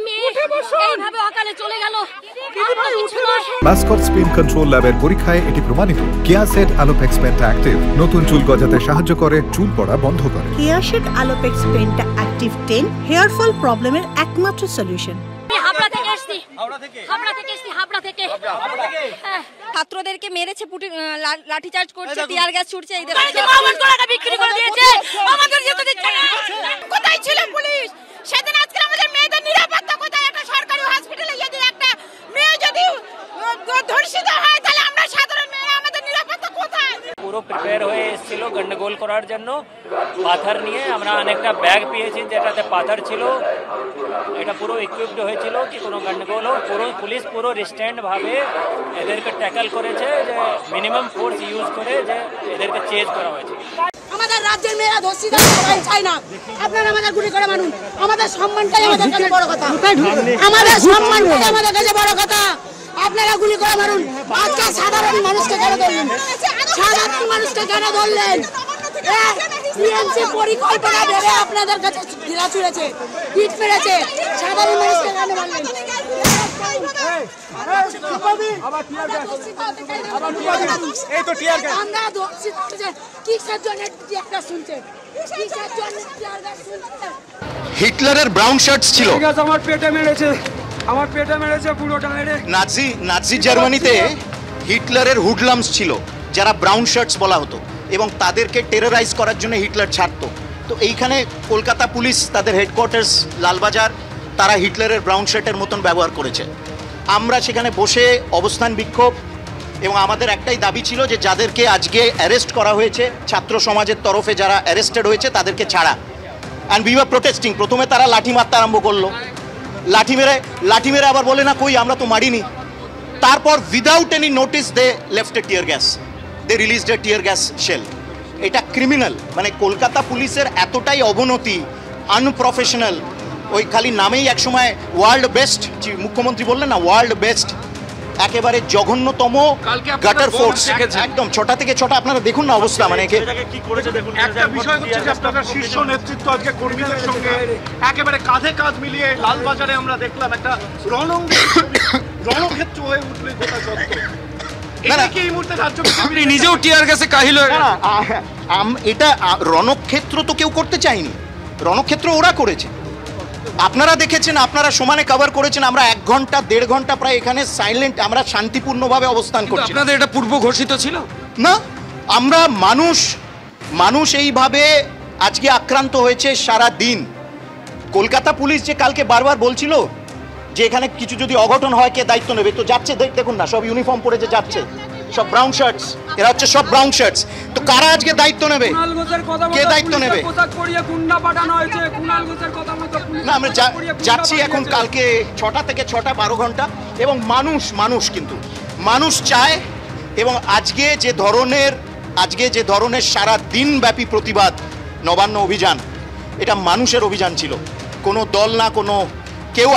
এইভাবে অকালে চলে গেল। মাস্কট স্পিন কন্ট্রোল ল্যাবের পরীক্ষায় এটি প্রমাণিত। কেয়াসেট আলোপেক্স পেন্টা অ্যাক্টিভ নতুন চুল গজাতে সাহায্য করে, চুল পড়া বন্ধ করে। Keya Seth Alopex penta active 10 hair fall প্রবলেমের একমাত্র সলিউশন। ছাত্রদেরকে মেরেছে, লাঠিচার্জ করছে, দেখুন। টিয়ার গ্যাস ছুটছে। এই দেখুন বিক্রি করে দিয়েছে, আমাদের যেতে দিচ্ছে না। কোথায় ছিল পুলিশ সেদিন? আজকে আমাদের মেয়েদের নিরাপত্তা কোথায়? একটা সরকারি হসপিটালে যদি একটা মেয়ে যদি ধর্ষিত হয় তাহলে আমরা সাধারণ মেয়েরা আমাদের নিরাপত্তা কোথায়? পুরো প্রিপেয়ার হয়ে এসেছিল গন্ডগোল করার জন্য। পাথর নিয়ে আমরা অনেকটা ব্যাগ পেয়েছি যেটাতে পাথর ছিল। এটা পুরো ইকুইপড হয়েছিল কি কোনো গন্ডগোল হোক। পুরো পুলিশ পুরো রিস্ট্যান্ড ভাবে এদেরকে ট্যাকল করেছে, যে মিনিমাম ফোর্স ইউজ করে যে এদেরকে চেজ করা হয়েছে। আমাদের রাজ্যের মেয়েরা ধর্ষিত হতে চায় না। আপনারা আমাদের গুলি করে মানুন, আমাদের সম্মানটাই আমাদের কাছে বড় কথা। আমাদের সম্মানটাই আমাদের কাছে বড় কথা। আপনারা গুলি করে মারুন। আজকে সাধারণ মানুষকে কেন ধরলেন? সাধারণ মানুষকে কেন ধরলেন? টিএমসি পরিকল্পনা ভেবে আপনাদের কাছে ঘিরা ছুঁড়েছে, পিঠ মেরেছে। সাধারণ মানুষকে কেন মারলেন? আমরা ধর্ষিত হচ্ছে কিসের জন্য? টিয়ার শুনছে কিসের জন্য? টিয়ার শুনছে। হিটলারের ব্রাউন শার্টস ছিল। আমার পেটে মেরেছে, আমার পেটে মেরেছে পুরোটা মেরে। নাজি জার্মানিতে হিটলারের হুডলামস ছিল, যারা ব্রাউন শার্টস বলা হতো, এবং তাদেরকে টেররাইজ করার জন্য হিটলার ছাড়তো। তো এইখানে কলকাতা পুলিশ তাদের হেডকোয়ার্টার্স লালবাজার, তারা হিটলারের ব্রাউন শার্টের মতন ব্যবহার করেছে। আমরা সেখানে বসে অবস্থান বিক্ষোভ, এবং আমাদের একটাই দাবি ছিল যে যাদেরকে আজকে অ্যারেস্ট করা হয়েছে, ছাত্র সমাজের তরফে যারা অ্যারেস্টেড হয়েছে তাদেরকে ছাড়া। And we were protesting. প্রথমে তারা লাঠি মারতে আরম্ভ করলো, লাঠি মেরে আবার বলে না কই আমরা তো মারিনি। তারপর উইদাউট এনি নোটিস দে লেফট এ টিয়ার গ্যাস, দে রিলিজড এ টিয়ার গ্যাস শেল। এটা ক্রিমিনাল। মানে কলকাতা পুলিশের এতটাই অবনতি, আনপ্রফেশনাল। ওই খালি নামেই একসময় ওয়ার্ল্ড বেস্ট, মুখ্যমন্ত্রী বললেন না ওয়ার্ল্ড বেস্ট, একেবারে জঘন্যতম গাটার ফোর্স। একদম 6টা থেকে 6টা আপনারা দেখুন না অবস্থা। মানে একটা বিষয় হচ্ছে যে আপনাদের শীর্ষ নেতৃত্ব আজকে কর্মীদের সঙ্গে একেবারে কাঁধে কাঁধ মিলিয়ে লালবাজারে আমরা দেখলাম একটা রণক্ষেত্র হয়ে উঠলো গোটা চত্বর। আপনি নিজেও টিয়ার গ্যাসে কাহিল হয়ে গেছেন। এটা রণক্ষেত্র তো কেউ করতে চায়নি, রণক্ষেত্র ওরা করেছে। আপনারা দেখেছেন, আপনারা সমানে কভার করেছেন। আমরা 1 ঘন্টা 1.5 ঘন্টা প্রায় এখানে সাইলেন্ট, আমরা শান্তিপূর্ণভাবে অবস্থান করছি। আপনাদের এটা পূর্ব ঘোষিত ছিল না? আমরা মানুষ এইভাবে আজকে আক্রান্ত হয়েছে সারা দিন। কলকাতা পুলিশ যে কালকে বারবার বলছিল যে এখানে কিছু যদি অঘটন হয় কে দায়িত্ব নেবে, তো যাচ্ছে দেখুন না, সব ইউনিফর্ম পরে যে যাচ্ছে, সব ব্রাউন শার্টস, এরা হচ্ছে সব ব্রাউন শার্টস। তো কারা আজকে দায়িত্ব নেবে? কে দায়িত্ব নেবে? না, আমরা যাচ্ছি এখন কালকে 6টা থেকে 6টা 12 ঘন্টা, এবং মানুষ কিন্তু মানুষ চায়। এবং আজকে যে ধরনের সারা দিনব্যাপী প্রতিবাদ, নবান্ন অভিযান, এটা মানুষের অভিযান ছিল, কোনো দল না, কোনো কেউ